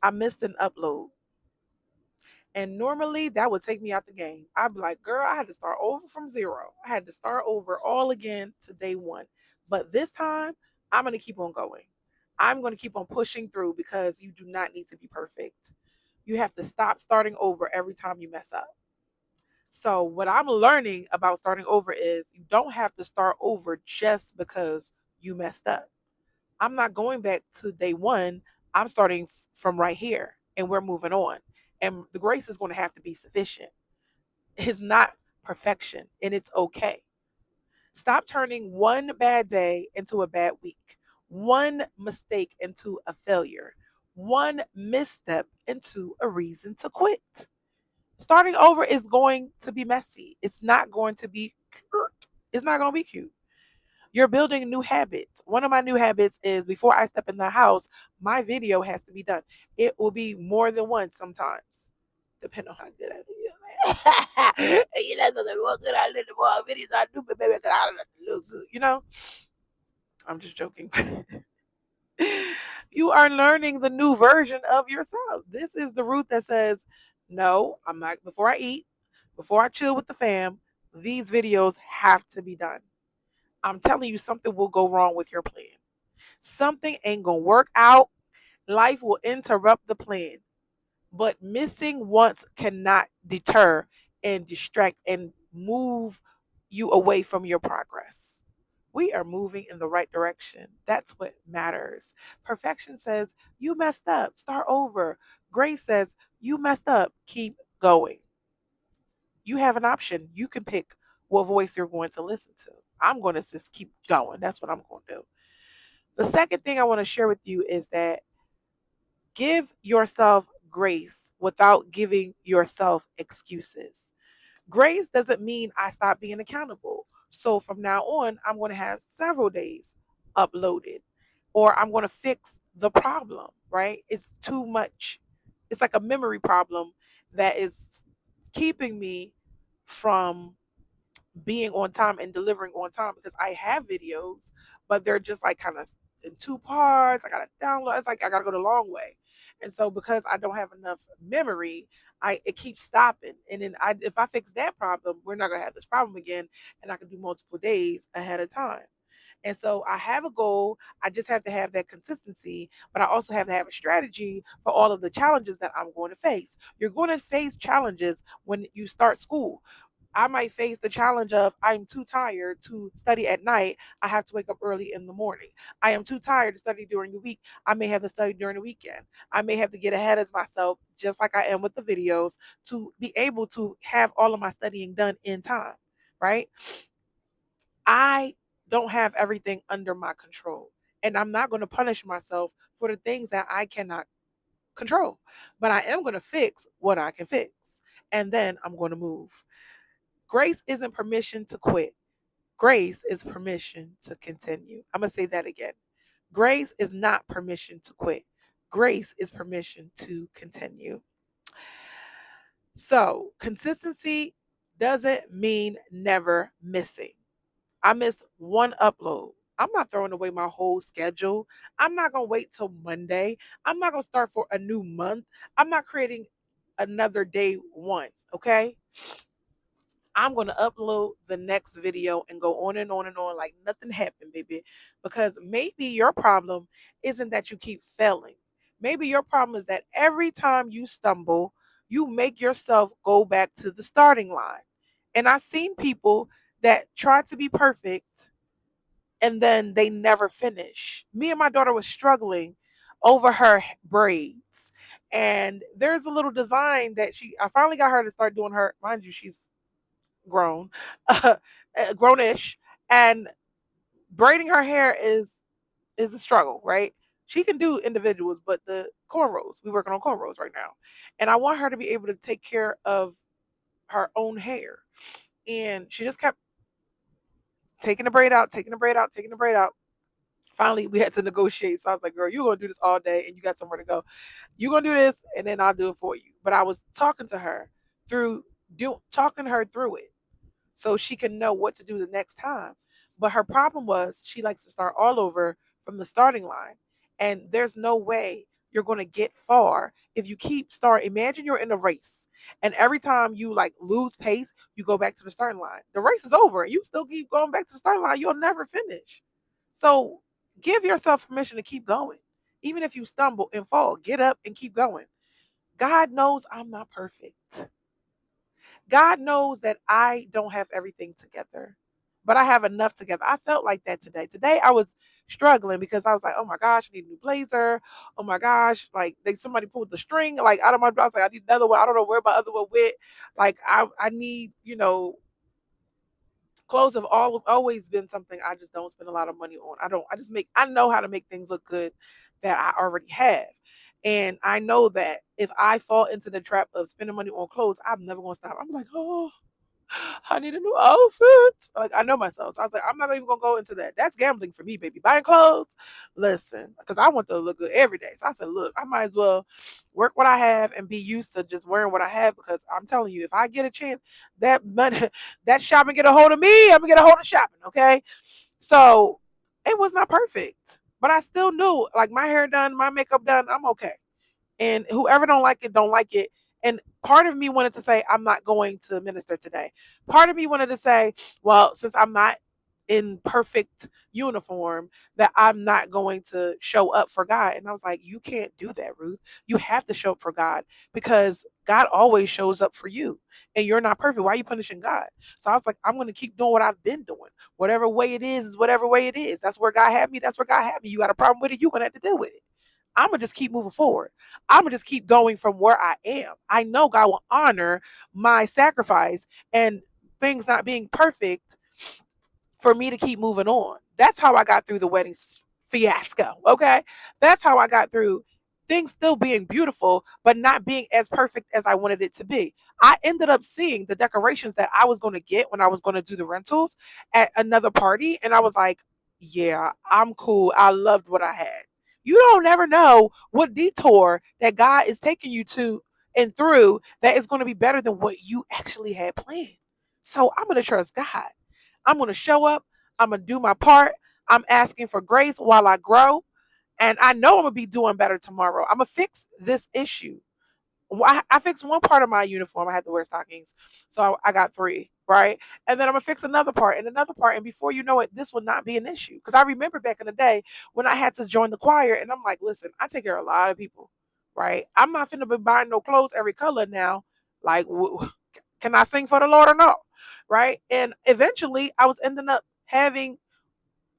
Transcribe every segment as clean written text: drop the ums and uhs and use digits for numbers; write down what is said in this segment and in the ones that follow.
I missed an upload. And normally that would take me out the game. I'd be like, girl, I had to start over from zero. I had to start over all again to day one. But this time, I'm going to keep on going. I'm going to keep on pushing through because you do not need to be perfect. You have to stop starting over every time you mess up. So, what I'm learning about starting over is you don't have to start over just because you messed up. I'm not going back to day one. I'm starting from right here and we're moving on. And the grace is going to have to be sufficient. It's not perfection and it's okay. Stop turning one bad day into a bad week, one mistake into a failure, one misstep into a reason to quit. Starting over is going to be messy. It's not going to be cute. It's not going to be cute. You're building new habits. One of my new habits is before I step in the house, my video has to be done. It will be more than once sometimes, depending on how good I do. You know, so the more good I look, the more videos I do, but baby, I look good. You know, I'm just joking. You are learning the new version of yourself. This is the route that says, no, I'm not, before I eat, before I chill with the fam, these videos have to be done. I'm telling you, something will go wrong with your plan. Something ain't gonna work out. Life will interrupt the plan. But missing once cannot deter and distract and move you away from your progress. We are moving in the right direction. That's what matters. Perfection says, you messed up, start over. Grace says, you messed up, keep going. You have an option. You can pick what voice you're going to listen to. I'm going to just keep going. That's what I'm going to do. The second thing I want to share with you is that give yourself grace without giving yourself excuses. Grace doesn't mean I stop being accountable. So from now on, I'm going to have several days uploaded or I'm going to fix the problem, right? It's too much. It's like a memory problem that is keeping me from being on time and delivering on time because I have videos, but they're just like kind of in two parts. I gotta download. It's like I gotta go the long way, and so because I don't have enough memory, I it keeps stopping. And then if I fix that problem, we're not gonna have this problem again, and I can do multiple days ahead of time. And so I have a goal. I just have to have that consistency, but I also have to have a strategy for all of the challenges that I'm going to face. You're going to face challenges when you start school. I might face the challenge of I'm too tired to study at night. I have to wake up early in the morning. I am too tired to study during the week. I may have to study during the weekend. I may have to get ahead of myself, just like I am with the videos, to be able to have all of my studying done in time, right? I don't have everything under my control. And I'm not going to punish myself for the things that I cannot control. But I am going to fix what I can fix. And then I'm going to move. Grace isn't permission to quit. Grace is permission to continue. I'm going to say that again. Grace is not permission to quit. Grace is permission to continue. So, consistency doesn't mean never missing. I missed one upload. I'm not throwing away my whole schedule. I'm not going to wait till Monday. I'm not going to start for a new month. I'm not creating another day one. Okay. I'm going to upload the next video and go on and on and on like nothing happened, baby. Because maybe your problem isn't that you keep failing. Maybe your problem is that every time you stumble, you make yourself go back to the starting line. And I've seen people that try to be perfect and then they never finish. Me and my daughter was struggling over her braids. And there's a little design that I finally got her to start doing her, mind you, she's grown, grownish, and braiding her hair is a struggle, right? She can do individuals, but the cornrows, we're working on cornrows right now, and I want her to be able to take care of her own hair. And she just kept taking the braid out, taking the braid out, taking the braid out. Finally, we had to negotiate. So I was like, girl, you're going to do this all day and you got somewhere to go. You're going to do this and then I'll do it for you. But I was talking to her talking her through it so she can know what to do the next time. But her problem was she likes to start all over from the starting line. And there's no way you're going to get far if you imagine you're in a race, and every time you like lose pace, you go back to the starting line. The race is over, and you still keep going back to the starting line, you'll never finish. So give yourself permission to keep going. Even if you stumble and fall, get up and keep going. God knows I'm not perfect. God knows that I don't have everything together, but I have enough together. I felt like that today. Today I was struggling because I was like, oh my gosh, I need a new blazer. Oh my gosh, like somebody pulled the string like out of my blouse. Like I need another one. I don't know where my other one went. Like I need, clothes have always been something I just don't spend a lot of money on. I know how to make things look good that I already have. And I know that if I fall into the trap of spending money on clothes, I'm never gonna stop. I'm like, oh, I need a new outfit. Like I know myself. So I was like, I'm not even gonna go into that. That's gambling for me, baby. Buying clothes, listen, because I want to look good every day. So I said, look, I might as well work what I have and be used to just wearing what I have because I'm telling you, if I get a chance, that money, that shopping get a hold of me, I'm gonna get a hold of shopping. Okay. So it was not perfect. But I still knew like my hair done, my makeup done, I'm okay. And whoever don't like it, don't like it. And part of me wanted to say, I'm not going to minister today. Part of me wanted to say, well, since I'm not in perfect uniform, that I'm not going to show up for God. And I was like, you can't do that, Ruth. You have to show up for God because God always shows up for you. And you're not perfect. Why are you punishing God? So I was like, I'm going to keep doing what I've been doing. Whatever way it is whatever way it is. That's where God had me. That's where God had me. You got a problem with it, you're going to have to deal with it. I'm going to just keep moving forward. I'm going to just keep going from where I am. I know God will honor my sacrifice and things not being perfect for me to keep moving on. That's how I got through the wedding fiasco. Okay. That's how I got through things still being beautiful, but not being as perfect as I wanted it to be. I ended up seeing the decorations that I was going to get when I was going to do the rentals at another party. And I was like, yeah, I'm cool. I loved what I had. You don't never know what detour that God is taking you to and through that is going to be better than what you actually had planned. So I'm going to trust God. I'm going to show up. I'm going to do my part. I'm asking for grace while I grow. And I know I'm going to be doing better tomorrow. I'm going to fix this issue. I fixed one part of my uniform. I had to wear stockings. So I got three, right? And then I'm going to fix another part and another part. And before you know it, this will not be an issue. Because I remember back in the day when I had to join the choir and I'm like, listen, I take care of a lot of people, right? I'm not finna be buying no clothes every color now. Like, can I sing for the Lord or no? Right? And eventually I was ending up having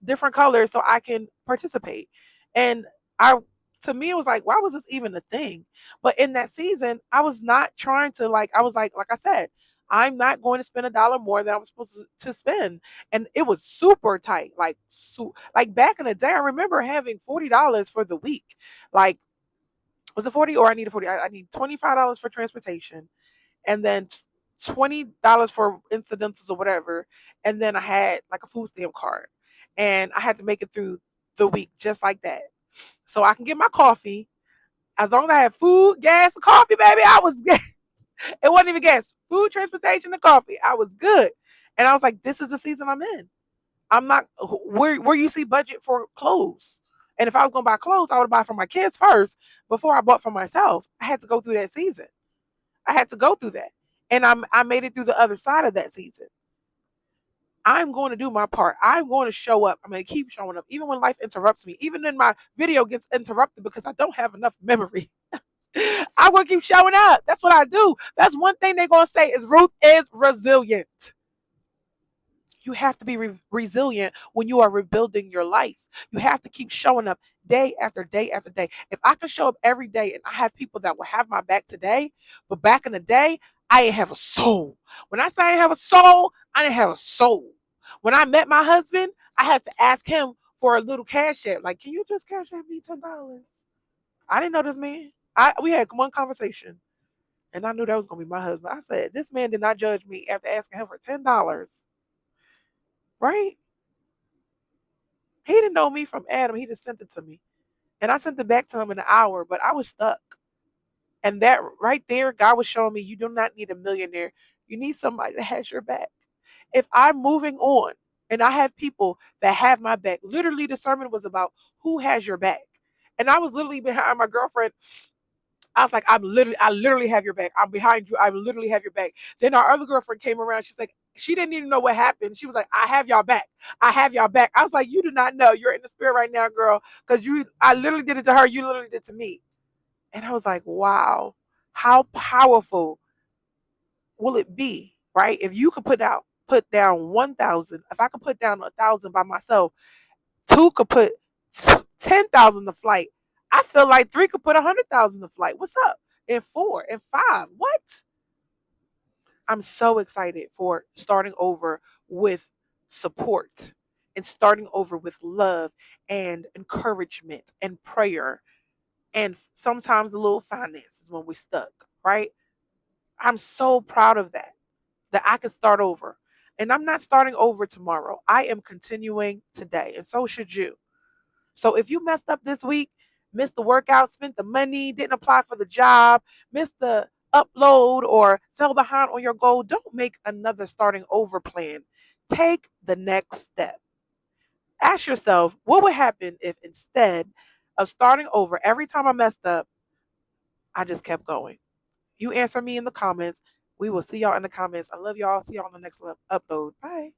different colors so I can participate. And I to me it was like, why was this even a thing? But in that season, I was not trying to I was like I said, I'm not going to spend a dollar more than I was supposed to spend. And it was super tight. Like back in the day, I remember having $40 for the week. Like, was it 40 or I needed 40? I need $25 for transportation and then $20 for incidentals or whatever. And then I had like a food stamp card and I had to make it through the week just like that. So I can get my coffee. As long as I had food, gas, and coffee, baby, I was it wasn't even gas, food, transportation, and coffee. I was good. And I was like, this is the season I'm in. I'm not where you see budget for clothes. And if I was gonna buy clothes, I would buy for my kids first before I bought for myself. I had to go through that season. I had to go through that. And I made it through the other side of that season. I'm going to do my part. I'm going to show up. I'm going to keep showing up, even when life interrupts me, even when my video gets interrupted because I don't have enough memory. I'm going to keep showing up. That's what I do. That's one thing they're going to say is Ruth is resilient. You have to be resilient when you are rebuilding your life. You have to keep showing up day after day after day. If I can show up every day and I have people that will have my back today, but back in the day, I didn't have a soul. When I say I didn't have a soul, I didn't have a soul. When I met my husband, I had to ask him for a little cash app. Like, can you just cash app me $10? I didn't know this man. We had one conversation and I knew that was gonna be my husband. I said, this man did not judge me after asking him for $10. Right? He didn't know me from Adam. He just sent it to me. And I sent it back to him in an hour, but I was stuck. And that right there, God was showing me you do not need a millionaire. You need somebody that has your back. If I'm moving on and I have people that have my back, literally the sermon was about who has your back. And I was literally behind my girlfriend. I was like, I literally have your back. I'm behind you. I literally have your back. Then our other girlfriend came around. She's like, she didn't even know what happened. She was like, I have y'all back. I have y'all back. I was like, you do not know. You're in the spirit right now, girl. Because I literally did it to her. You literally did it to me. And I was like, wow, how powerful will it be, right? If you could put down 1,000, if I could put down 1,000 by myself, two could put 10,000 to flight. I feel like three could put 100,000 to flight. What's up? And four and five. What? I'm so excited for starting over with support and starting over with love and encouragement and prayer and sometimes a little finances when we're stuck, right? I'm so proud of that I can start over. And I'm not starting over tomorrow. I am continuing today, and so should you. So if you messed up this week, missed the workout, spent the money, didn't apply for the job, missed the upload, or fell behind on your goal, don't make another starting over plan. Take the next step. Ask yourself, what would happen if instead of starting over every time I messed up, I just kept going? You answer me in the comments. We will see y'all in the comments. I love y'all. See y'all on the next upload. Bye.